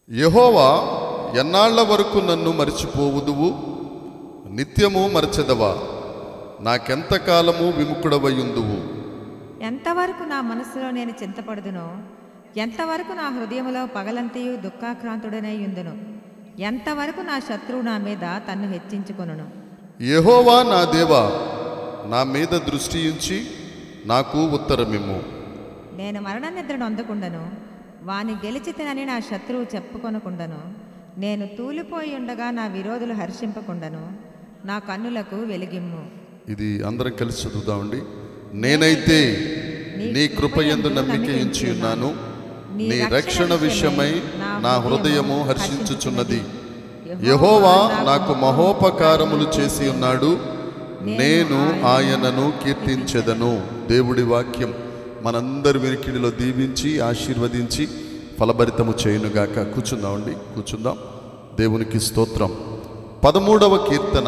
యెహోవా ఎన్నాళ్ల వరకు నన్ను మరిచిపోవుదువు? నిత్యము మరచెదవా? నాకెంతకాలము విముఖుడవయుందువు? ఎంతవరకు నా మనస్సులో నేను చింతపడుదునో, ఎంతవరకు నా హృదయములో పగలంతయు దుఃఖాక్రాంతుడనై యుందును, ఎంతవరకు నా శత్రువు నా మీద తన్ను హెచ్చించుకొనును. యెహోవా నా దేవా, నా మీద దృష్టి ఉంచి నాకు ఉత్తరమిమ్ము. నేను మరణ నిద్రను అందకుండను, వాని గెలిచితనని నా శత్రువు చెప్పుకొనకుండను. నేను తూలిపోయి ఉండగా నా విరోధులు హర్షింపకుండను. నా కన్నులకు వెలిగిమ్ము. ఇది అందరం కలిసి చదువుదామండి. నేనైతే నీ కృపయందు నమ్మిక ఉంచి ఉన్నాను. నీ రక్షణ విషయమై నా హృదయము హర్షించుచున్నది. యెహోవా నాకు మహోపకారములు చేసి ఉన్నాడు, నేను ఆయనను కీర్తించెదను. దేవుడి వాక్యం మనందరి వినికిడిలో దీవించి ఆశీర్వదించి ఫలభరితము చేయునుగాక. కూర్చుందామండి, కూర్చుందాం. దేవునికి స్తోత్రం. 13వ కీర్తన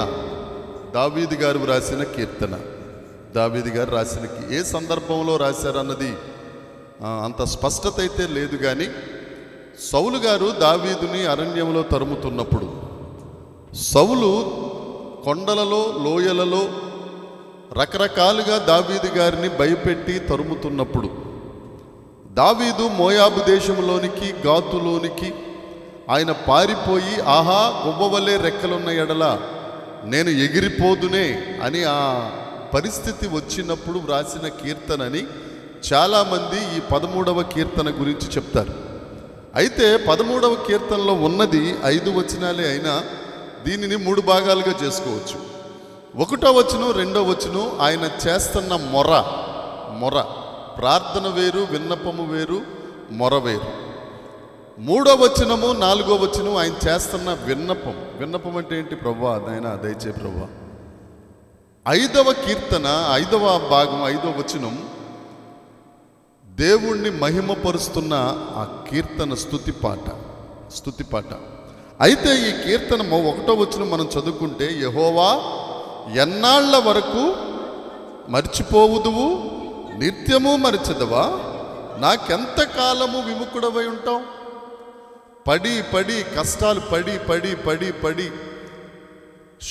దావీదు గారు రాసిన కీర్తన. దావీదు గారు రాసిన ఏ సందర్భంలో రాశారన్నది అంత స్పష్టత అయితే లేదు, కానీ సౌలు గారు దావీదుని అరణ్యంలో తరుముతున్నప్పుడు, సౌలు కొండలలో లోయలలో రకరకాలుగా దావీదు గారిని భయపెట్టి తరుముతున్నప్పుడు, దావీదు మోయాబు దేశంలోనికి గాతులోనికి ఆయన పారిపోయి, ఆహా గువ్వవలే రెక్కలున్న ఎడల నేను ఎగిరిపోదునే అని ఆ పరిస్థితి వచ్చినప్పుడు వ్రాసిన కీర్తనని చాలామంది ఈ 13వ కీర్తన గురించి చెప్తారు. అయితే 13వ కీర్తనలో ఉన్నది 5 వచనాలే అయినా దీనిని 3 భాగాలుగా చేసుకోవచ్చు. 1వ వచనం, 2వ వచనం ఆయన చేస్తున్న మొర ప్రార్థన వేరు, విన్నపము వేరు, మొర వేరు. 3వ వచనము, 4వ వచనం ఆయన చేస్తున్న విన్నపం అంటే ఏంటి ప్రభువా, నాయనా దయచే ప్రభువా. 5వ కీర్తన 5వ భాగం 5వ వచనం దేవుణ్ణి మహిమపరుస్తున్న ఆ కీర్తన స్తుతి పాట. అయితే ఈ కీర్తన 1వ వచనం మనం చదువుకుంటే, యెహోవా ఎన్నాళ్ల వరకు మర్చిపోవుదువు? నిత్యము మరచెదవా? నాకెంత కాలము విముఖుడవై ఉంటావు? పడి కష్టాలు పడి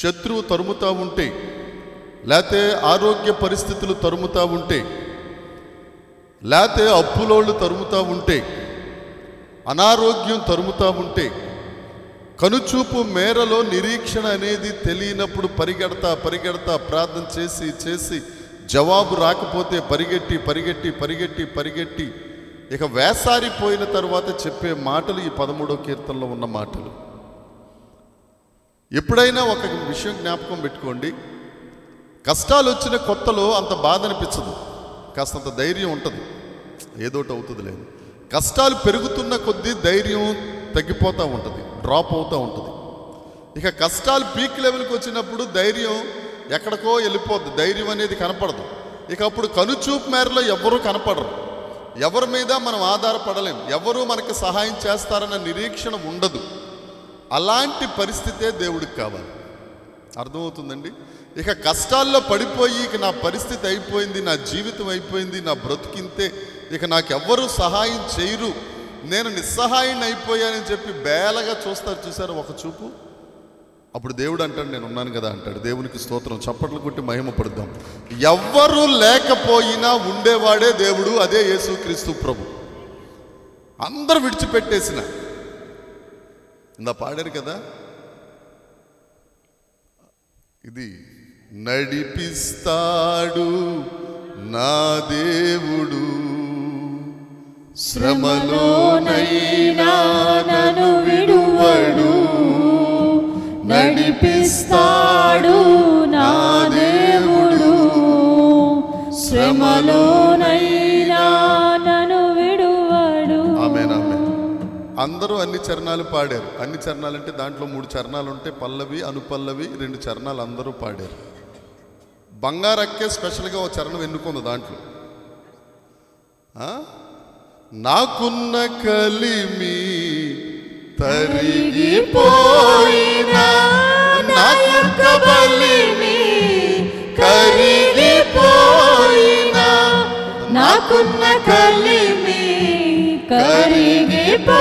శత్రువు తరుముతా ఉంటే, లేతే ఆరోగ్య పరిస్థితులు తరుముతా ఉంటే, లేతే అప్పులోళ్ళు తరుముతా ఉంటే, అనారోగ్యం తరుముతా ఉంటే, కనుచూపు మేరలో నిరీక్షణ అనేది తెలియనప్పుడు పరిగెడతా ప్రార్థన చేసి జవాబు రాకపోతే పరిగెట్టి ఇక వేసారిపోయిన తర్వాత చెప్పే మాటలు ఈ 13వ కీర్తనలో ఉన్న మాటలు. ఎప్పుడైనా ఒక విషయం జ్ఞాపకం పెట్టుకోండి, కష్టాలు వచ్చిన కొత్తలో అంత బాధ అనిపించదు, కాస్తంత ధైర్యం ఉంటుంది, ఏదోటి అవుతుంది లేదు. కష్టాలు పెరుగుతున్న కొద్దీ ధైర్యం తగ్గిపోతూ ఉంటుంది, డ్రాప్ అవుతూ ఉంటుంది. ఇక కష్టాలు పీక్ లెవెల్కి వచ్చినప్పుడు ధైర్యం ఎక్కడికో వెళ్ళిపోద్ది, ధైర్యం అనేది కనపడదు. ఇక అప్పుడు కనుచూపు మేరలో ఎవ్వరూ కనపడరు, ఎవరి మీద మనం ఆధారపడలేం, ఎవరూ మనకి సహాయం చేస్తారన్న నిరీక్షణ ఉండదు. అలాంటి పరిస్థితే దేవుడికి కావాలి. అర్థమవుతుందండి? ఇక కష్టాల్లో పడిపోయి ఇక నా పరిస్థితి అయిపోయింది, నా జీవితం అయిపోయింది, నా బ్రతుకింతే, ఇక నాకెవ్వరూ సహాయం చేయరు, నేను నిస్సహాయం అయిపోయానని చెప్పి బేలగా చూసారు ఒక చూపు. అప్పుడు దేవుడు అంటాడు, నేను ఉన్నాను కదా అంటాడు. దేవునికి స్తోత్రం. చప్పట్లు కొట్టి మహిమ పడుద్దాం. ఎవ్వరూ లేకపోయినా ఉండేవాడే దేవుడు, అదే యేసుక్రీస్తు ప్రభు. అందరూ విడిచిపెట్టేసిన ఇందా పాడారు కదా, ఇది నడిపిస్తాడు నా దేవుడు, శ్రమలోనైనా నన్ను విడువడు, నడిపిస్తాడు నా దేవుడు, శ్రమలోనైనా నన్ను విడువడు. ఆమేన్, ఆమేన్. అందరూ అన్ని చరణాలు పాడారు. అన్ని చరణాలు అంటే దాంట్లో 3 చరణాలు ఉంటే పల్లవి, అనుపల్లవి, 2 చరణాలు అందరూ పాడారు. బంగారక్కే స్పెషల్గా ఒక చరణం ఎన్నుకుంది దాంట్లో. నాకున్న కలిమి తరిగిపోయినా, నాకున్న బలిమి కరిగిపోయినా, నాకున్న కలిమి కరిగిపోయినా,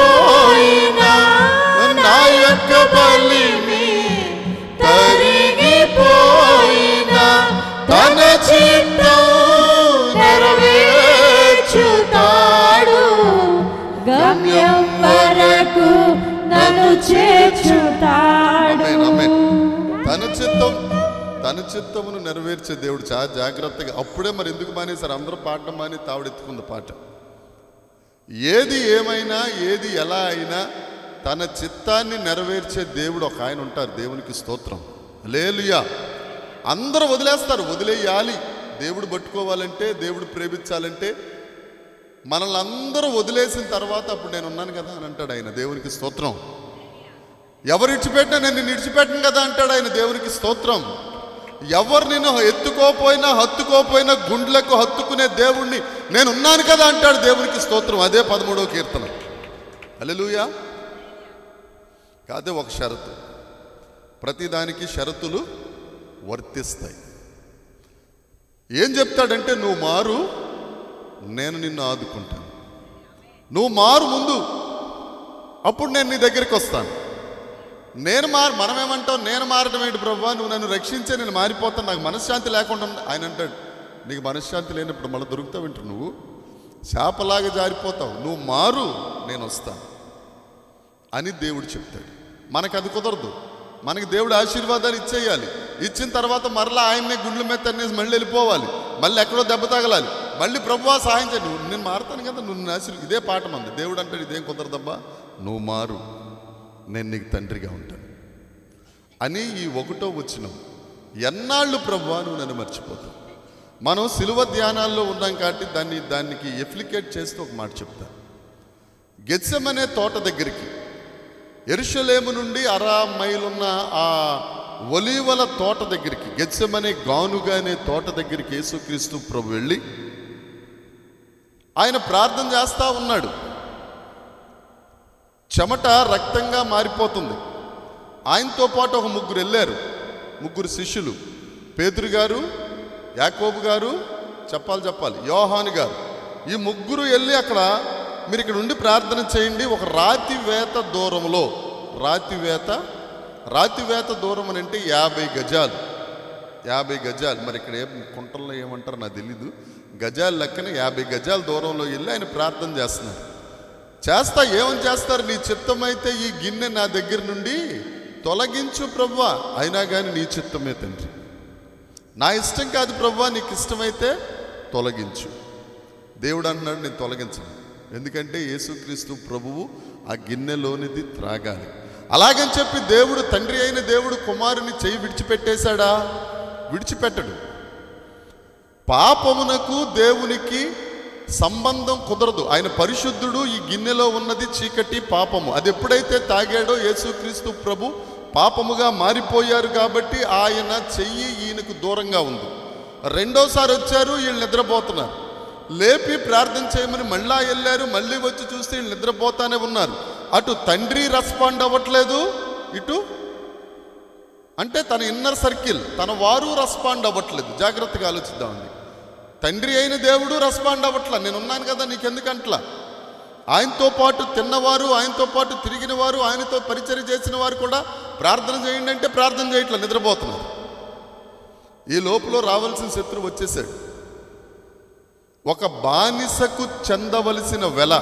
వరకు నన్ను చేర్చుతాడు. ఆమేన్, ఆమేన్. తన చిత్తమును నెరవేర్చే దేవుడు. చాలా జాగ్రత్తగా. అప్పుడే మరి ఎందుకు మానేశారు? అందరూ పాడడం మాని తావిడెత్తుకుంది పాట. ఏది ఏమైనా, ఏది ఎలా అయినా తన చిత్తాన్ని నెరవేర్చే దేవుడు ఒక ఆయన ఉంటారు. దేవునికి స్తోత్రం. హల్లెలూయా. అందరూ వదిలేస్తారు. వదిలేయాలి. దేవుడు పట్టుకోవాలంటే, దేవుడు ప్రేమించాలంటే మనల్ని అందరూ వదిలేసిన తర్వాత అప్పుడు నేను ఉన్నాను కదా అని అంటాడు ఆయన. దేవునికి స్తోత్రం. ఎవరు ఇడిచిపెట్టినా నేను నిన్ను ఇడిచిపెట్టను కదా అంటాడు ఆయన. దేవునికి స్తోత్రం. ఎవరు నిన్ను ఎత్తుకోపోయినా హత్తుకోపోయినా గుండ్లకు హత్తుకునే దేవుణ్ణి నేను ఉన్నాను కదా అంటాడు. దేవునికి స్తోత్రం. అదే 13వ కీర్తన. హల్లెలూయా. కాదే ఒక షరతు. ప్రతిదానికి షరతులు వర్తిస్తాయి. ఏం చెప్తాడంటే, నువ్వు మారు, నేను నిన్ను ఆదుకుంటాను. నువ్వు మారు ముందు, అప్పుడు నేను నీ దగ్గరికి వస్తాను. మనం ఏమంటాం? నేను మారడం ఏంటి ప్రభువా? నువ్వు నన్ను రక్షించే నేను మారిపోతాను, నాకు మనశ్శాంతి లేకుండా. ఆయన అంటాడు, నీకు మనశ్శాంతి లేనప్పుడు మళ్ళీ దొరుకుతావు ఏంటి? నువ్వు శాపలాగా జారిపోతావు. నువ్వు మారు, నేను వస్తాను అని దేవుడు చెప్తాడు. మనకు అది కుదరదు. మనకి దేవుడు ఆశీర్వాదాలు ఇచ్చేయాలి. ఇచ్చిన తర్వాత మరలా ఆయన్నే గుండ్ల మీద తన్నేసి మళ్ళీ వెళ్ళిపోవాలి. మళ్ళీ ఎక్కడో దెబ్బ తగలాలి. మళ్ళీ ప్రభువా సహాయం చేయి. నేను మారుతాను కదా, నువ్వు ఇదే పాట మంది. దేవుడు అంటాడు, ఇదేం కుదరదబ్బా, నువ్వు మారు, నేను నీకు తండ్రిగా ఉంటాను అని. ఈ 1వ వచనం, ఎన్నాళ్ళు ప్రభువా నువ్వు నన్ను మర్చిపోతావు. మనం సిలువ ధ్యానాల్లో ఉన్నాం కాబట్టి దానికి ఎప్లికేట్ చేస్తూ ఒక మాట చెప్తాను. గెత్సెమనే తోట దగ్గరికి, యెరూషలేము నుండి 60 మైలున్న ఆ ఒలీవల తోట దగ్గరికి, గెత్సెమనే గానుగా అనే తోట దగ్గరికి యేసుక్రీస్తు ప్రభు వెళ్ళి ఆయన ప్రార్థన చేస్తూ ఉన్నాడు. చెమట రక్తంగా మారిపోతుంది. ఆయనతో పాటు ఒక 3 వెళ్ళారు. 3 శిష్యులు, పేతురు గారు, యాకోబు గారు, చెప్పాలి యోహాను గారు. ఈ 3 వెళ్ళి అక్కడ, మీరు ఇక్కడ ఉండి ప్రార్థన చేయండి. ఒక రాతివేత దూరంలో, రాతివేత దూరం అని అంటే 50 గజాలు. 50 గజాలు. మరి ఇక్కడ ఏం కుంటల్లో ఏమంటారు నాకు తెలీదు. గజాలు లెక్కన 50 గజాల దూరంలో వెళ్ళి ఆయన ప్రార్థన చేస్తున్నారు. ఏమని చేస్తారు? నీ చిత్తమైతే ఈ గిన్నె నా దగ్గర నుండి తొలగించు ప్రభువా, అయినా కానీ నీ చిత్తమే తండ్రి. నా ఇష్టం కాదు ప్రభువా, నీకు ఇష్టమైతే తొలగించు. దేవుడు అంటున్నాడు, నేను తొలగించను. ఎందుకంటే యేసుక్రీస్తు ప్రభువు ఆ గిన్నెలోనిది త్రాగాలి. అలాగని చెప్పి దేవుడు, తండ్రి అయిన దేవుడు కుమారుని చెయ్యి విడిచిపెట్టేశాడా? విడిచిపెట్టడు. పాపమునకు దేవునికి సంబంధం కుదరదు. ఆయన పరిశుద్ధుడు. ఈ గిన్నెలో ఉన్నది చీకటి, పాపము. అది ఎప్పుడైతే తాగాడో యేసుక్రీస్తు ప్రభు పాపముగా మారిపోయారు కాబట్టి ఆయన చెయ్యి ఈయనకు దూరంగా ఉంది. రెండోసారి వచ్చారు, వీళ్ళు నిద్రపోతున్నారు. లేపి ప్రార్థన చేయమని మళ్ళా వెళ్ళారు. మళ్ళీ వచ్చి చూస్తే వీళ్ళు నిద్రపోతానే ఉన్నారు. అటు తండ్రి రెస్పాండ్ అవ్వట్లేదు, ఇటు అంటే తన ఇన్నర్ సర్కిల్, తన వారు రెస్పాండ్ అవ్వట్లేదు. జాగ్రత్తగా ఆలోచిద్దామండి. తండ్రి అయిన దేవుడు రెస్పాండ్ అవ్వట్లా. నేనున్నాను కదా, నీకెందుకంట్లా. ఆయనతో పాటు తిన్నవారు, ఆయనతో పాటు తిరిగిన వారు, ఆయనతో పరిచర్య చేసిన వారు కూడా ప్రార్థన చేయండి అంటే ప్రార్థన చేయట్లా, నిద్రపోతున్నారు. ఈ లోపల రావాల్సిన శత్రువు వచ్చేసాడు. ఒక బానిసకు చెందవలసిన వెల,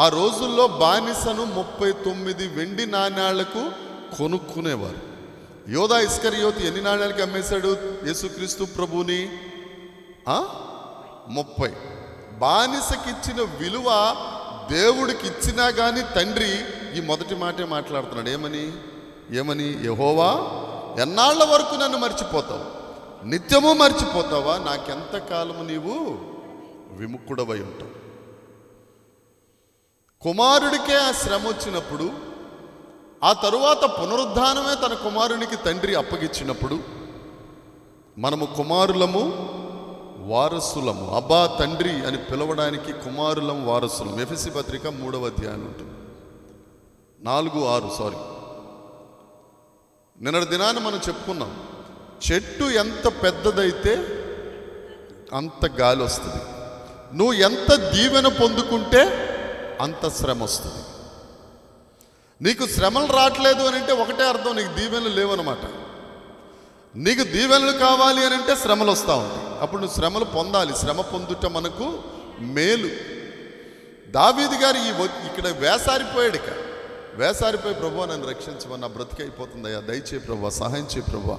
ఆ రోజుల్లో బానిసను 39 వెండి నాణ్యాలకు కొనుక్కునేవారు. యోధా ఇస్కరియోతు ఎన్ని నాణ్యాలకి అమ్మేశాడు యేసుక్రీస్తు ప్రభుని? 30. బానిసకిచ్చిన విలువ దేవుడికి ఇచ్చినా కానీ తండ్రి ఈ మొదటి మాటే మాట్లాడుతున్నాడు. ఏమని? యెహోవా, ఎన్నాళ్ల వరకు నన్ను మర్చిపోతావు? నిత్యము మర్చిపోతావా? నాకెంతకాలము నీవు విముఖుడవై ఉంటావు. కుమారుడికే ఆ శ్రమ వచ్చినప్పుడు, ఆ తరువాత పునరుద్ధానమే తన కుమారునికి తండ్రి అప్పగించినప్పుడు, మనము కుమారులము, వారసులము. అబ్బా తండ్రి అని పిలవడానికి కుమారులం, వారసులం. ఎఫెసీ పత్రిక 3వ అధ్యాయం ఉంటుంది. 4-6 నిన్నటి దినాన్ని మనం చెప్పుకున్నాం. చెట్టు ఎంత పెద్దదైతే అంత గాలి వస్తుంది. నువ్వు ఎంత దీవెన పొందుకుంటే అంత శ్రమ వస్తుంది. నీకు శ్రమలు రావట్లేదు అని అంటే ఒకటే అర్థం, నీకు దీవెనలు లేవన్నమాట. నీకు దీవెనలు కావాలి అని అంటే శ్రమలు వస్తూ ఉంటాయి. అప్పుడు నువ్వు శ్రమలు పొందాలి. శ్రమ పొందుట మనకు మేలు. దావీదు గారు ఇక్కడ వేసారిపోయాడు. వేసారిపోయి ప్రభువా నన్ను రక్షించమని, నా బ్రతికైపోతుందయ్యా, దయచేయి ప్రభువా, సహాయం చేయి ప్రభువా.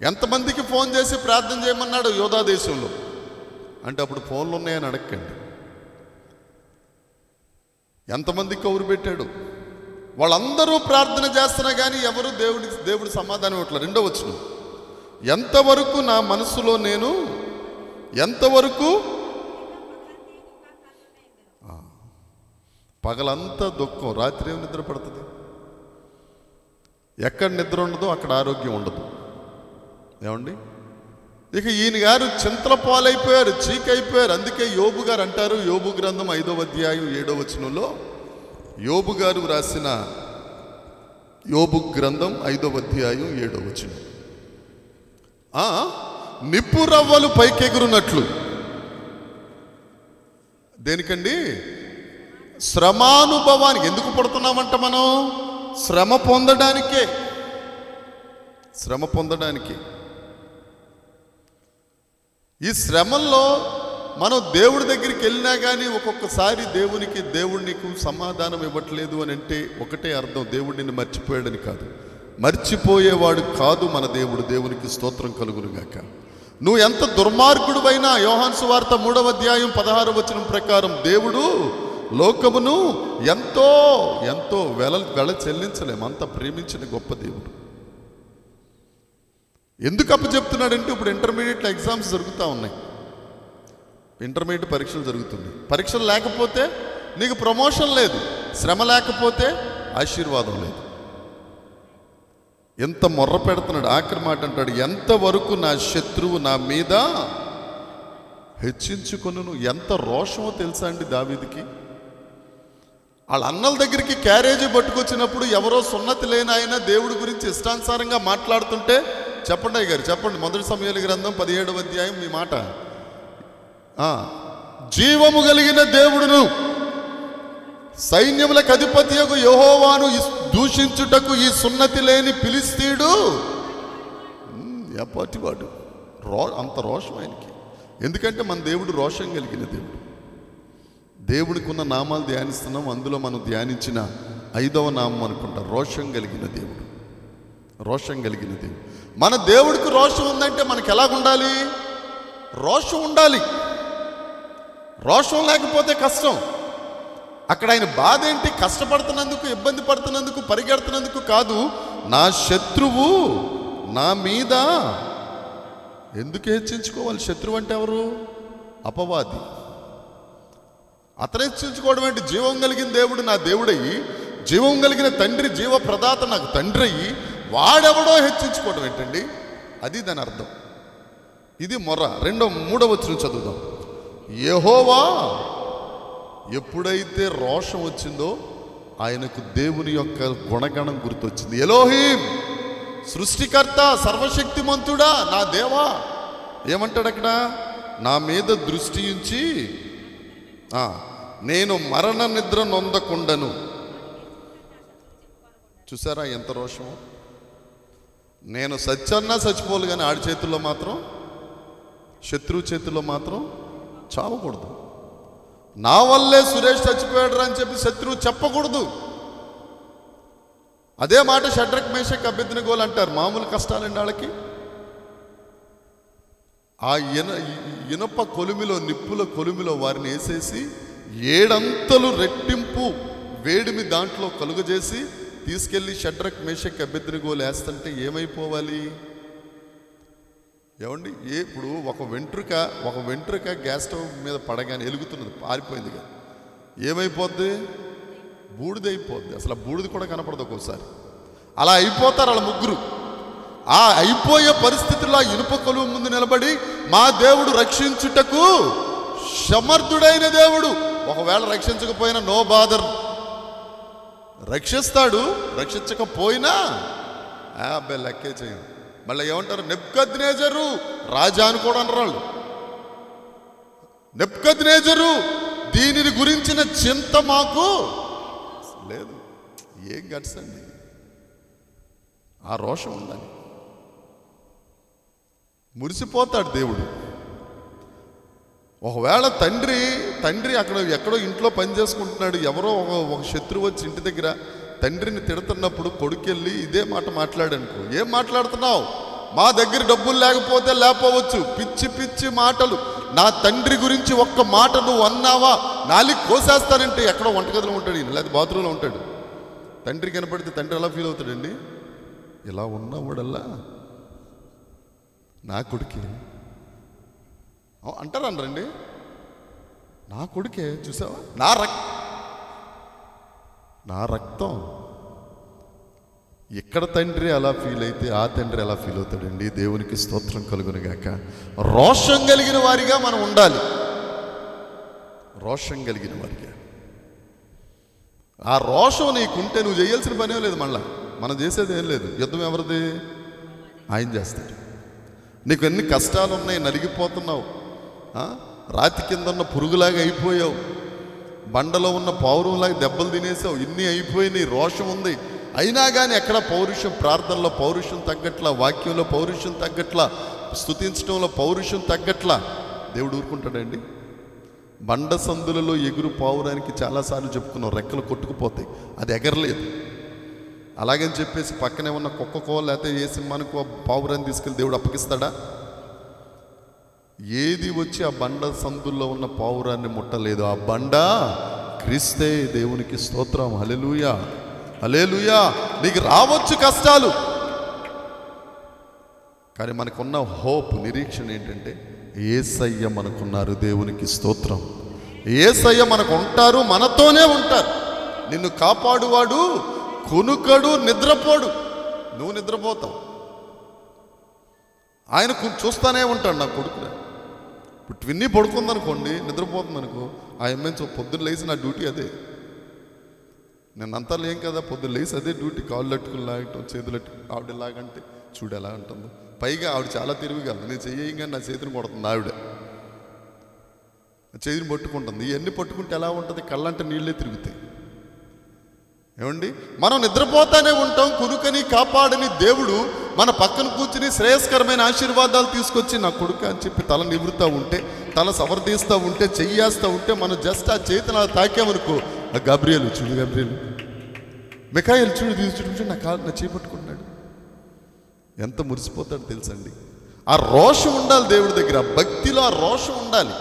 ఎంతమందికి ఫోన్ చేసి ప్రార్థన చేయమన్నాడు యోధా దేశంలో అంటే అప్పుడు ఫోన్లు ఉన్నాయని అడగండి. ఎంతమందికి కౌరు పెట్టాడు. వాళ్ళందరూ ప్రార్థన చేస్తున్నా కానీ ఎవరు దేవుడి సమాధానం ఇవ్వట్లేదు. 2వ వచనం, ఎంతవరకు నా మనసులో నేను, ఎంతవరకు పగలంతా దుఃఖం, రాత్రి ఏమి నిద్ర పడుతుంది? ఎక్కడ నిద్ర ఉండదో అక్కడ ఆరోగ్యం ఉండదు. ఏమండి, ఇక ఈయన గారు చింతల పాలైపోయారు, చీకైపోయారు. అందుకే యోబు గారు అంటారు, యోబు గ్రంథం 5వ అధ్యాయం 7వ వచనంలో, యోబు గారు రాసిన యోబు గ్రంథం 5వ అధ్యాయం 7వ వచనం, నిప్పు రవ్వలు పైకెగురునట్లు. దేనికండి? శ్రమానుభవానికి. ఎందుకు పడుతున్నామంట మనం? శ్రమ పొందడానికే. శ్రమ పొందడానికి. ఈ శ్రమల్లో మనం దేవుడి దగ్గరికి వెళ్ళినా కానీ ఒక్కొక్కసారి దేవుడు నీకు సమాధానం ఇవ్వట్లేదు అని అంటే ఒకటే అర్థం, దేవుడు నిన్ను మర్చిపోయాడని కాదు. మర్చిపోయేవాడు కాదు మన దేవుడు. దేవునికి స్తోత్రం కలుగునుగాక. నువ్వు ఎంత దుర్మార్గుడువైనా, యోహాను సువార్త 3వ అధ్యాయం 16వ వచనం ప్రకారం దేవుడు లోకమును ఎంతో ఎంతో వెల చెల్లించలేము, అంత ప్రేమించిన గొప్ప దేవుడు. ఎందుకు అప్పచెప్తున్నాడంటే ఇప్పుడు ఇంటర్మీడియట్లో ఎగ్జామ్స్ జరుగుతూ ఉన్నాయి, ఇంటర్మీడియట్ పరీక్షలు జరుగుతున్నాయి. పరీక్షలు లేకపోతే నీకు ప్రమోషన్ లేదు, శ్రమ లేకపోతే ఆశీర్వాదం లేదు. ఎంత మొర్ర పెడుతున్నాడు. ఆఖరి మాట అంటాడు, ఎంతవరకు నా శత్రువు నా మీద హెచ్చించుకొనును. ఎంత రోషమో తెలుసా అండి దావీదుకి. వాళ్ళ అన్నల దగ్గరికి క్యారేజీ పట్టుకొచ్చినప్పుడు ఎవరో సున్నతి లేని ఆయన దేవుడి గురించి ఇష్టానుసారంగా మాట్లాడుతుంటే, చెప్పండి అయ్య గారు చెప్పండి, 1 సమూయేలు గ్రంథం 17వ అధ్యాయం మీ మాట, జీవము కలిగిన దేవుడును సైన్యములకు అధిపతియగు యెహోవాను దూషించుటకు ఈ సున్నతి లేని ఫిలిష్తీయుడు ఎప్పటివాడు. అంత రోషం ఆయనకి. ఎందుకంటే మన దేవుడు రోషం కలిగిన దేవుడు. దేవుడికి ఉన్న నామాలు ధ్యానిస్తున్నాం, అందులో మనం ధ్యానించిన 5వ నామం అనుకుంటా, రోషం కలిగిన దేవుడు. రోషం కలిగిన దేవుడు. మన దేవుడికి రోషం ఉందంటే మనకి ఎలాగుండాలి? రోషం ఉండాలి. రోషం లేకపోతే కష్టం. అక్కడ ఆయన బాధ ఏంటి? కష్టపడుతున్నందుకు, ఇబ్బంది పడుతున్నందుకు, పరిగెడుతున్నందుకు కాదు, నా శత్రువు నా మీద ఎందుకు హెచ్చించుకోవాలి? శత్రువు అంటే ఎవరు? అపవాది. అతను హెచ్చించుకోవడం ఏంటి? జీవం కలిగిన దేవుడు నా దేవుడయ్యి, జీవం కలిగిన తండ్రి, జీవ ప్రదాత నాకు తండ్రి అయ్యి వాడెవడో హెచ్చించుకోవడం ఏంటండి? అది దాని అర్థం. ఇది మొర్ర. 3వ వచనం చదువుదాం. యెహోవా ఎప్పుడైతే రోషం వచ్చిందో ఆయనకు దేవుని యొక్క గుణగణం గుర్తొచ్చింది. ఎలోహీం, సృష్టికర్త, సర్వశక్తిమంతుడా, నా దేవా. ఏమంటాడు అక్కడ? నా మీద దృష్టి ఉంచి నేను మరణ నిద్ర నొందకుండను. చూసారా ఎంత రోషమో? నేను సచ్చన్నా చచ్చిపోలు, కానీ ఆడి చేతుల్లో మాత్రం, శత్రువు చేతుల్లో మాత్రం చావకూడదు. నా వల్లే సురేష్ చచ్చిపోయాడు అని చెప్పి శత్రువు చెప్పకూడదు. అదే మాట షడ్రక్ మేషక్ అబేద్నెగోలు అంటారు. మామూలు కష్టాలండి వాళ్ళకి. ఆ ఇనుప కొలిమిలో, నిప్పుల కొలిమిలో వారిని వేసేసి 7 అంతలు రెట్టింపు వేడిమి దాంట్లో కలుగజేసి తీసుకెళ్ళి షడ్రక్ మేషక్ అబేద్నెగోలు వేస్తుంటే ఏమైపోవాలి? ఏమండి, ఇప్పుడు ఒక వెంట్రుక గ్యాస్ స్టవ్ మీద పడగానే వెలుగుతున్నది, పారిపోయిందిగా, ఏమైపోద్ది? బూడిదైపోద్ది. అసలు బూడిది కూడా కనపడదు ఒక్కోసారి. అలా అయిపోతారు వాళ్ళ ముగ్గురు. ఆ అయిపోయే పరిస్థితుల్లో ఇనుప కొలువు ముందు నిలబడి మా దేవుడు రక్షించుటకు సమర్థుడైన దేవుడు. ఒకవేళ రక్షించకపోయినా నో బాదర్, రక్షిస్తాడు. రక్షించకపోయినా అబ్బాయి లెక్కే చేయం. మళ్ళీ ఏమంటారు? నెబుకద్నెజరు రాజా అని కూడా అన్నారు వాళ్ళు. నెబుకద్నెజరు, దీనిని గురించిన చింత మాకు లేదు. ఏం గట్స్ అండి, ఆ రోషం ఉందని. మురిసిపోతాడు దేవుడు. ఒకవేళ తండ్రి అక్కడ ఎక్కడో ఇంట్లో పని చేసుకుంటున్నాడు, ఎవరో ఒక శత్రువు వచ్చి ఇంటి దగ్గర తండ్రిని తిడుతున్నప్పుడు కొడుకెళ్ళి ఇదే మాట మాట్లాడనుకో, ఏం మాట్లాడుతున్నావు, మా దగ్గర డబ్బులు లేకపోతే లేకపోవచ్చు, పిచ్చి పిచ్చి మాటలు, నా తండ్రి గురించి ఒక్క మాట నువ్వు అన్నావా నాలుగు కోసేస్తానంటే ఎక్కడో వంటగదిలో ఉంటాడు ఈయన, లేదా బాత్రూంలో ఉంటాడు. తండ్రి కనపడితే తండ్రి ఎలా ఫీల్ అవుతాడండి? ఇలా ఉన్నవాడల్లా నా కొడుకే అంటారు అనరండి, నా కొడుకే చూసావా, నా రక్తం. ఇక్కడ తండ్రి అలా ఫీల్ అయితే ఆ తండ్రి ఎలా ఫీల్ అవుతాడండి? దేవునికి స్తోత్రం కలుగునుగాక. రోషం కలిగిన వారిగా మనం ఉండాలి, రోషం కలిగిన వారిగా. ఆ రోషం నీకుంటే నువ్వు చేయాల్సిన పనే లేదు, మళ్ళా మనం చేసేది ఏం లేదు. యుద్ధం ఎవరిది? ఆయన చేస్తాడు. నీకు ఎన్ని కష్టాలు ఉన్నాయి, నలిగిపోతున్నావు, రాతి కింద ఉన్న పురుగులాగా అయిపోయావు, బండలో ఉన్న పౌరంలాగా దెబ్బలు తినేసావు, ఇన్ని అయిపోయినాయి, రోషం ఉంది. అయినా కానీ ఎక్కడ పౌరుషం, ప్రార్థనలో పౌరుషం తగ్గట్లా, వాక్యంలో పౌరుషం తగ్గట్లా, స్తుతించడంలో పౌరుషం తగ్గట్లా. దేవుడు ఊరుకుంటాడండి? బండ సందులలో ఎగురు పావురానికి చాలాసార్లు చెప్పుకున్నాం, రెక్కలు కొట్టుకుపోతాయి, అది ఎగరలేదు. అలాగని చెప్పేసి పక్కనే ఉన్న కుక్కకో లేకపోతే ఏ సింహానికో పావురాన్ని తీసుకెళ్ళి దేవుడు అప్పగిస్తాడా? ఏది వచ్చి ఆ బండ సందుల్లో ఉన్న పావురాన్ని ముట్టలేదు. ఆ బండ క్రీస్తే. దేవునికి స్తోత్రం. హల్లెలూయా, హల్లెలూయా. నీకు రావచ్చు కష్టాలు, కానీ మనకున్న హోప్, నిరీక్షణ ఏంటంటే యేసయ్య మనకున్నారు. దేవునికి స్తోత్రం. యేసయ్య మనకు ఉంటారు, మనతోనే ఉంటారు. నిన్ను కాపాడువాడు కునుకడు, నిద్రపోడు. నువ్వు నిద్రపోతావు, ఆయన చూస్తానే ఉంటాడు. నా కొడుకునే ఇప్పుడు ట్విన్నీ పడుకుందనుకోండి, నిద్రపోతుంది అనుకో, ఆ ఎమ్మెల్యే పొద్దున్న లేచి నా డ్యూటీ అదే. నేనంతా లేం కదా, పొద్దున్న లేచి అదే డ్యూటీ. కాళ్ళు అట్టుకుని లాగటం, చేతులు ఆవిడ లాగంటే చూడు ఎలా ఉంటుందో. పైగా ఆవిడ చాలా తిరిగిగలదు, నేను చెయ్యగానే నా చేతిని కొడుతుంది. ఆవిడ చేతిని పట్టుకుంటుంది. ఇవన్నీ పట్టుకుంటే ఎలా ఉంటుంది? కళ్ళంటే నీళ్ళే తిరుగుతాయి. ఏమండి, మనం నిద్రపోతానే ఉంటాం. కునుకని కాపాడని దేవుడు మన పక్కన కూర్చుని శ్రేయస్కరమైన ఆశీర్వాదాలు తీసుకొచ్చి నా కొడుక అని చెప్పి తల నివృత్తా ఉంటే, తల సవర్దీస్తూ ఉంటే, చెయ్యేస్తూ ఉంటే, మనం జస్ట్ ఆ చేతిని అలా తాకామనుకో, ఆ గబ్రియలు చూడు, గబ్రియలు మిఖాయిలు చూడు, చూడు నా కాలు, నా చేపట్టుకుంటున్నాడు, ఎంత మురిసిపోతాడు తెలుసండి. ఆ రోషం ఉండాలి దేవుడి దగ్గర, భక్తిలో ఆ రోషం ఉండాలి,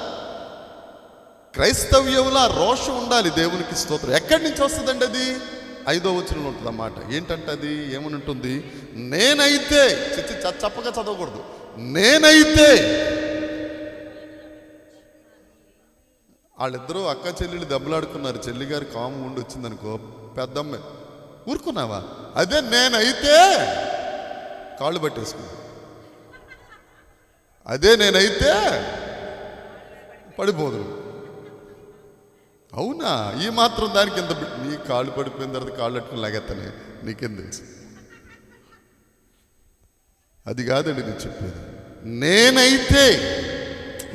క్రైస్తవ్యంలో ఆ రోషం ఉండాలి. దేవునికి స్తోత్రం. ఎక్కడి నుంచి వస్తుందండి అది? 5వ వచనంలో ఉంటుంది ఆ మాట. ఏంటంటే అది ఏమని ఉంటుంది? నేనైతే, చప్పగా చదవకూడదు, నేనైతే. వాళ్ళిద్దరూ అక్క చెల్లెళ్ళు దెబ్బలాడుకున్నారు. చెల్లిగారు కాము ఉండి వచ్చిందనుకో, పెద్దమ్మ ఊరుకున్నావా? అదే నేనైతే కాళ్ళు పట్టేసుకున్నా, అదే నేనైతే పడిపోదు. అవునా? ఈ మాత్రం దానికి ఎంత? నీ కాళ్ళు పడిపోయిన తర్వాత కాళ్ళు అట్టుకుని లాగేస్తానే, నీకేం తెలుసు? అది కాదండి నేను చెప్పేది. నేనైతే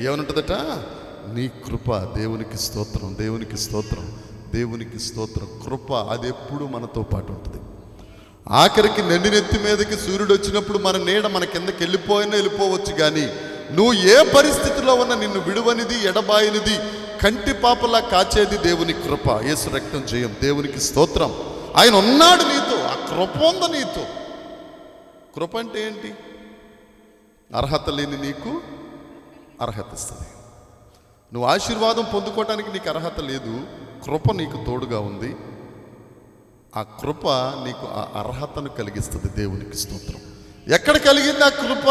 ఏమనుంటుందట? నీ కృప. దేవునికి స్తోత్రం, దేవునికి స్తోత్రం, దేవునికి స్తోత్రం. కృప అది ఎప్పుడు మనతో పాటు ఉంటుంది. ఆఖరికి నెత్తి మీదకి సూర్యుడు వచ్చినప్పుడు మన నీడ మన కిందకి వెళ్ళిపోవచ్చు, కానీ నువ్వు ఏ పరిస్థితిలో ఉన్నా నిన్ను విడువనిది, ఎడబాయినిది, కంటి పాపలా కాచేది దేవుని కృప. యేసు రక్తం జయం. దేవునికి స్తోత్రం. ఆయన ఉన్నాడు నీతో, ఆ కృప ఉంది నీతో. కృప అంటే ఏంటి? అర్హత లేని నీకు అర్హత ఇస్తుంది. నువ్వు ఆశీర్వాదం పొందుకోవటానికి నీకు అర్హత లేదు, కృప నీకు తోడుగా ఉంది. ఆ కృప నీకు ఆ అర్హతను కలిగిస్తుంది. దేవునికి స్తోత్రం. ఎక్కడ కలిగింది ఆ కృప?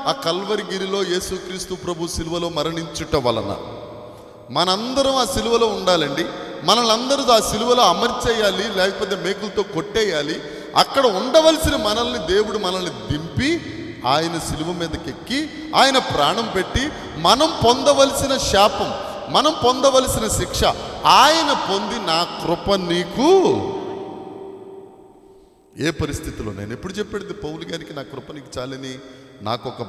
ఆ కల్వరిగిరిలో యేసుక్రీస్తు ప్రభు సిలువలో మరణించుట వలన. మనందరం ఆ సిలువలో ఉండాలండి. మనల్ని అందరూ ఆ సిలువలో అమర్చేయాలి, లేకపోతే మేకులతో కొట్టేయాలి. అక్కడ ఉండవలసిన మనల్ని దేవుడు మనల్ని దింపి ఆయన సిలువ మీదకెక్కి ఆయన ప్రాణం పెట్టి మనం పొందవలసిన శాపం, మనం పొందవలసిన శిక్ష ఆయన పొంది, నా కృప నీకు. ఏ పరిస్థితిలో, నేను ఎప్పుడు చెప్పేది పౌలు గారికి, నా కృప నీకు చాలని. నాకు ఒక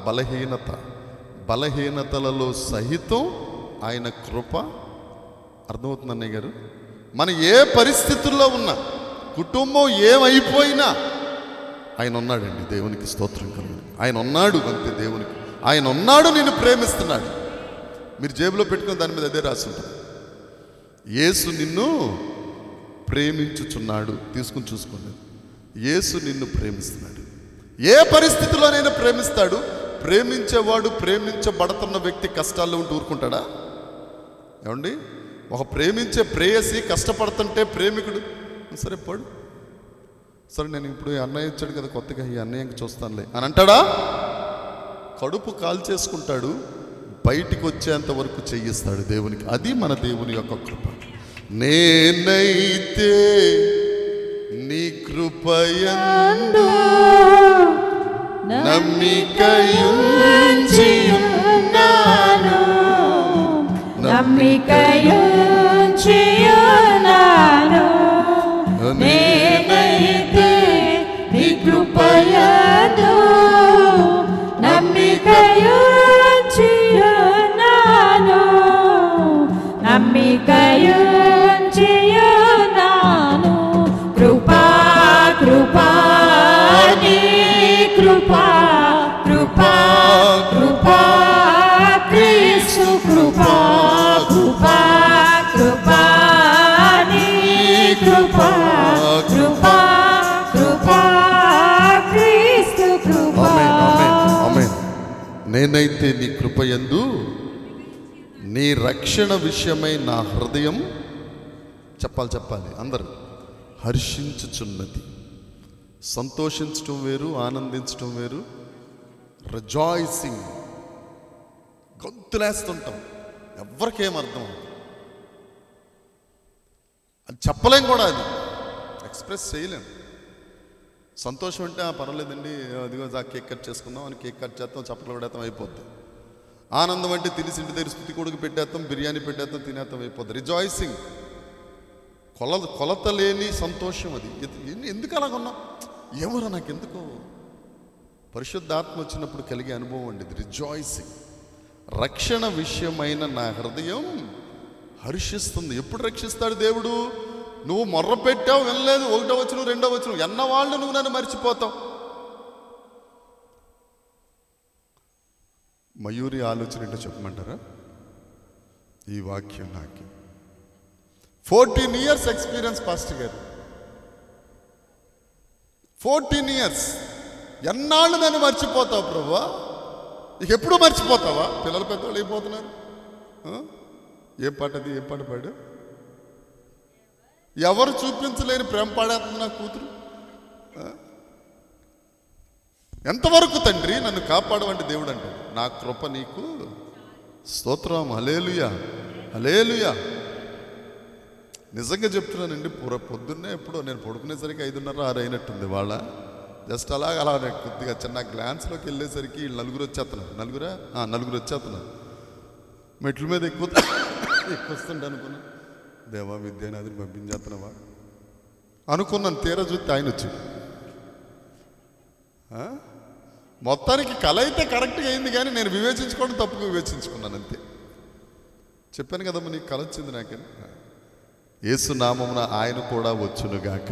బలహీనతలలో సహితం ఆయన కృప. అర్థమవుతుంది అన్నయ్య గారు? మనం ఏ పరిస్థితుల్లో ఉన్నా, కుటుంబం ఏమైపోయినా ఆయన ఉన్నాడండి. దేవునికి స్తోత్రం కలుగును. ఆయన ఉన్నాడు అంతే. దేవునికి ఆయన ఉన్నాడు, నిన్ను ప్రేమిస్తున్నాడు. మీరు జేబులో పెట్టుకుని దాని మీద అదే రాసి ఉంటుంది. యేసు నిన్ను ప్రేమించుచున్నాడు. తీసుకుని చూసుకోండి. యేసు నిన్ను ప్రేమిస్తున్నాడు. ఏ పరిస్థితిలోనైనా ప్రేమిస్తాడు. ప్రేమించేవాడు ప్రేమించబడుతున్న వ్యక్తి కష్టాల్లో ఉంటూ ఊరుకుంటాడా? ఏమండి, ఒక ప్రేమించే ప్రేయసి కష్టపడుతుంటే ప్రేమికుడు సరే పడు, సరే నేను ఇప్పుడు ఈ అన్నయ్య ఇచ్చాడు కదా కొత్తగా, ఈ అన్నయ్యకి చూస్తానులే అని అంటాడా? కడుపు కాల్చేసుకుంటాడు. బయటికి వచ్చేంత వరకు చెయ్యిస్తాడు దేవునికి. అది మన దేవుని యొక్క కృప. నేనైతే నీ కృపయందు నమ్మికయుంచియున్నాను, నమ్మికయుంచియున్నాను. నేనైతే నీ కృపయందు నమ్మికయుంచియున్నాను, నమ్మికయుంచియున్నాను. కృపా కృపా నీ కృపా, కృపా కృపా క్రీస్తు కృపా, కృపా కృపా నీ కృపా, కృపా కృపా క్రీస్తు కృపా. ఆమేన్. నేనైతే నీ కృపయందు నీ రక్షణ విషయమై నా హృదయం చెప్పాలి అందరూ హర్షించుచున్నది. సంతోషించటం వేరు, ఆనందించటం వేరు. రిజాయిసింగ్, గొంతులేస్తుంటాం, ఎవరికేం అర్థం అది చెప్పలేం కూడా, అది ఎక్స్ప్రెస్ చేయలేం. సంతోషం అంటే పర్వాలేదండి, అదిగో కేక్ కట్ చేసుకుందాం అని కేక్ కట్ చేస్తాం, చప్పట్లు పెడతాం, అయిపోద్ది. ఆనందం అంటే తినేసి ఇంటి దగ్గర స్తుతి కొడుకు పెట్టేస్తాం, బిర్యానీ పెట్టేస్తాం, తినేస్తాం, అయిపోద్ది. రిజాయిసింగ్, కొలత లేని సంతోషం. అది ఎందుకు అలాగున్నాం ఏమోరా, నాకెందుకో పరిశుద్ధాత్మ వచ్చినప్పుడు కలిగే అనుభవం అండి ఇది. రిజాయిసింగ్. రక్షణ విషయమైన నా హృదయం హర్షిస్తుంది. ఎప్పుడు రక్షిస్తాడు దేవుడు? నువ్వు మొర్ర పెట్టావు, వినలేదు, 1వ వచనం 2వ వచనం, ఎన్నవాళ్ళు నువ్వు నన్ను మర్చిపోతావు. మయూరి ఆలోచన ఏంటో చెప్పమంటారా? ఈ వాక్యం నాకు 14 years ఎక్స్పీరియన్స్ పాస్టర్ గారు. 14 years. ఎన్నాళ్ళు నన్ను మర్చిపోతావు ప్రభువా? ఇక ఎప్పుడు మర్చిపోతావా? పిల్లలు పెద్దవాళ్ళు అయిపోతున్నారు. ఏం పాట అది? ఏం పాట పాడు? ఎవరు చూపించలేని ప్రేమ పాడేస్తుంది నా కూతురు. ఎంతవరకు తండ్రి నన్ను కాపాడవంటి దేవుడు అంటాడు. నా కృప నీకు స్తోత్రం. హల్లెలూయా, హల్లెలూయా. నిజంగా చెప్తున్నానండి, పొద్దున్నే ఎప్పుడో నేను పడుకునేసరికి 5:30, 6 అయినట్టుంది. వాళ్ళ జస్ట్ అలా కొద్దిగా చిన్న గ్లాన్స్లోకి వెళ్ళేసరికి వీళ్ళు నలుగురు వచ్చేస్తున్నారు. మెట్ల మీద ఎక్కువస్తుంటే అనుకున్నా, దేవా విద్యానాథిని పంపించేస్తున్నావా అనుకున్నాను. తీరా చూస్తే ఆయన వచ్చాడు. మొత్తానికి కళ అయితే కరెక్ట్గా అయింది, కానీ నేను వివేచించుకోవడం తప్పుగా వివేచించుకున్నాను అంతే. చెప్పాను కదమ్మా నీకు కళ వచ్చింది నాకని. యేసు నామమున ఆయన కూడా వచ్చునుగాక.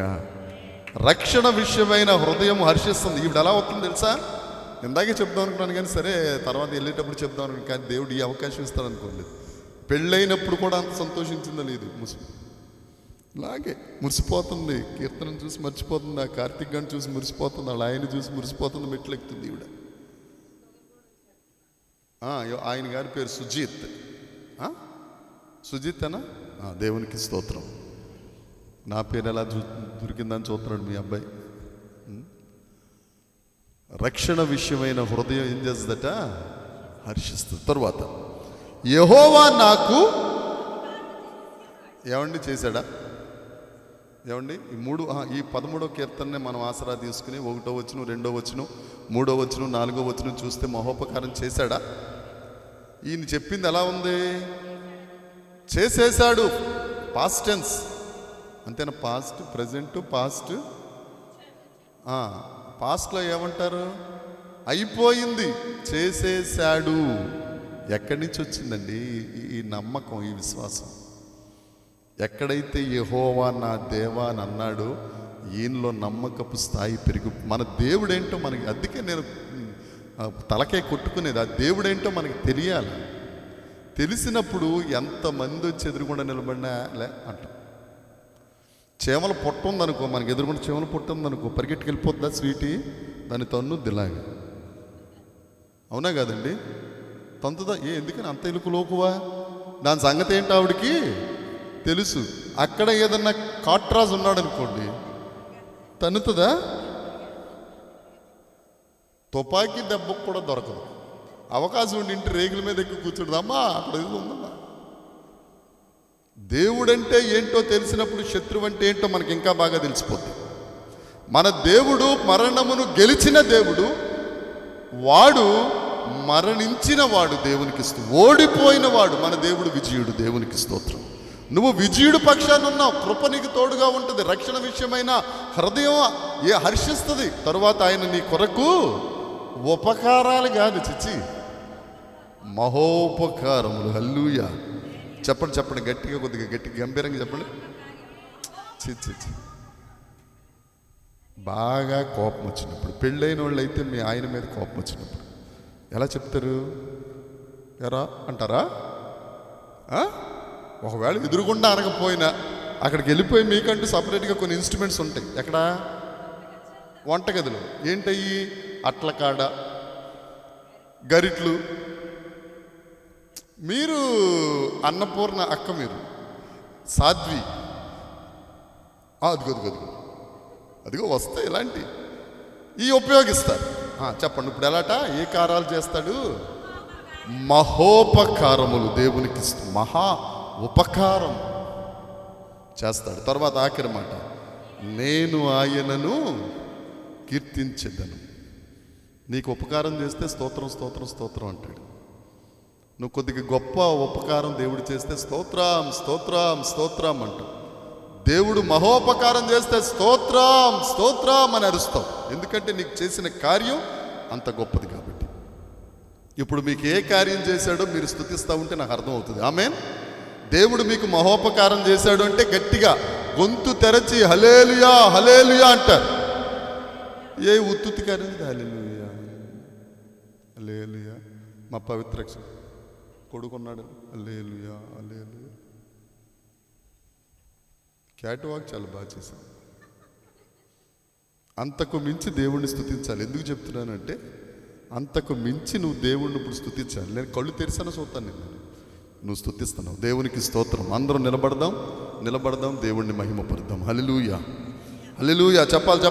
రక్షణ విషయమైన హృదయం హర్షిస్తుంది. ఇప్పుడు ఎలా అవుతుంది తెలుసా? ఇందాకే చెప్దాం అనుకున్నాను, కానీ సరే తర్వాత వెళ్ళేటప్పుడు చెప్దాం అనుకున్నాను, కానీ దేవుడు ఈ అవకాశం ఇస్తాడు అనుకోలేదు. పెళ్ళైనప్పుడు కూడా అంత సంతోషించిందో లేదు. ఇలాగే మురిసిపోతుంది. కీర్తనం చూసి మర్చిపోతుంది, ఆ కార్తీక్ గారిని చూసి మురిసిపోతుంది, వాళ్ళ ఆయన చూసి మురిసిపోతుంది, మెట్లెక్కుతుంది ఈవిడ. ఆయన గారి పేరు సుజీత్. సుజిత్ అనా? దేవునికి స్తోత్రం. నా పేరు ఎలా దొరికిందని చూస్తున్నాడు మీ అబ్బాయి. రక్షణ విషయమైన హృదయం ఏం చేస్తుందట? హర్షిస్తుంది. తరువాత యెహోవా నాకు ఏమండి చేశాడా? ఏమండి ఈ 13వ కీర్తననే మనం ఆసరా తీసుకుని 1వ వచనం, 2వ వచనం, 3వ వచనం, 4వ వచనం చూస్తే మహోపకారం చేశాడా? ఈయన చెప్పింది ఎలా ఉంది? చేసేశాడు. పాస్ట్ టెన్స్ అంతేనా? Past, present, past. పాస్ట్లో ఏమంటారు? అయిపోయింది, చేసేశాడు. ఎక్కడి నుంచి వచ్చిందండి ఈ నమ్మకం, ఈ విశ్వాసం? ఎక్కడైతే యెహోవా నా దేవా అని అన్నాడో ఈయనలో నమ్మకపు స్థాయి పెరుగు. మన దేవుడేంటో మనకి, అందుకే నేను తలకే కొట్టుకునేది, ఆ దేవుడేంటో మనకి తెలియాలి. తెలిసినప్పుడు ఎంతమంది వచ్చి ఎదురుగుండా నిలబడినా లే అంట. చీమల పొట్ట ఉందనుకో, మనకి ఎదురుగుండా చీమల పొట్ట ఉందనుకో, పరిగెట్టుకు వెళ్ళిపోతుందా స్వీటీ, దాని తన్ను దిలాగా. అవునా కాదండి? తంతుదా ఎందుకని అంత ఇలుకు లోకువా, దాని సంగతి ఏంటి ఆవిడికి తెలుసు. అక్కడ ఏదన్నా కాట్రాజు ఉన్నాడు అనుకోండి, తన్నుతుందా? తుపాకీ దెబ్బకు కూడా దొరకదు. అవకాశం ఉండి ఇంటి రేగుల మీద ఎక్కి కూర్చుంటుంది, అమ్మా అక్కడ ఏదో ఉందమ్మా. దేవుడంటే ఏంటో తెలిసినప్పుడు శత్రువు అంటే ఏంటో మనకి ఇంకా బాగా తెలిసిపోతుంది. మన దేవుడు మరణమును గెలిచిన దేవుడు, వాడు మరణించిన వాడు దేవునికి ఓడిపోయిన వాడు మన దేవుడు విజయుడు. దేవునికి స్తోత్రం. నువ్వు విజయుడు పక్షాన్ని ఉన్నావు, కృప నీకు తోడుగా ఉంటుంది. రక్షణ విషయమైన హృదయం హర్షిస్తుంది. తరువాత ఆయన నీ కొరకు ఉపకారాలు కాదు చిచ్చి, మహోపకారములు. హల్లెలూయా. చెప్పండి చెప్పండి గట్టిగా, కొద్దిగా గట్టిగా గంభీరంగా చెప్పండి. చిచ్చి బాగా కోపం వచ్చినప్పుడు, పెళ్ళైన వాళ్ళు అయితే మీ ఆయన మీద కోపం వచ్చినప్పుడు ఎలా చెప్తారు? ఎరా అంటారా? ఒకవేళ ఎదురుగుండా అనకపోయినా అక్కడికి వెళ్ళిపోయి మీకంటూ సపరేట్గా కొన్ని ఇన్స్ట్రుమెంట్స్ ఉంటాయి. ఎక్కడ? వంటగదిలో. ఏంటయ్యి? అట్ల కాడ, గరిట్లు. మీరు అన్నపూర్ణ అక్క, మీరు సాధ్వి, అదిగో వస్తాయి ఇలాంటి ఈ ఉపయోగిస్తారు. చెప్పండి ఇప్పుడు ఎలాట? ఏ కారాలు చేస్తాడు? మహోపకారములు. దేవునికి మహా ఉపకారం చేస్తాడు. తర్వాత ఆఖరి మాట, నేను ఆయనను కీర్తించెదను. నీకు ఉపకారం చేస్తే స్తోత్రం స్తోత్రం స్తోత్రం అంటాడు. నువ్వు కొద్దిగా గొప్ప ఉపకారం దేవుడు చేస్తే స్తోత్రం స్తోత్రం స్తోత్రం అంటావు. దేవుడు మహోపకారం చేస్తే స్తోత్రం స్తోత్రం అని అరుస్తావు. ఎందుకంటే నీకు చేసిన కార్యం అంత గొప్పది కాబట్టి. ఇప్పుడు మీకు ఏ కార్యం చేశాడో మీరు స్తుతిస్తూ ఉంటే నాకు అర్థమవుతుంది. ఆమేన్. దేవుడు మీకు మహోపకారం చేశాడు అంటే గట్టిగా గొంతు తెరచి హల్లెలూయా హల్లెలూయా అంటారు. ఏ ఉత్తుతి కార్యం? హల్లెలూయా హల్లెలూయా. మా పవిత్ర కొడుకున్నాడు, హల్లెలూయా హల్లెలూయా. క్యాట్ వాక్ చాలా బాగా చేశాను. అంతకు మించి దేవుణ్ణి స్తుతించాలి. ఎందుకు చెప్తున్నానంటే అంతకు మించి నువ్వు దేవుణ్ణి ఇప్పుడు స్తుతించాలి. నేను కళ్ళు తెరిసాను చూస్తాను, నేను నువ్వు స్తుతిస్తున్నావు. దేవునికి స్తోత్రం. అందరం నిలబడదాం దేవుణ్ణి మహిమపడదాం. హల్లెలూయా హల్లెలూయా చెప్పాలి.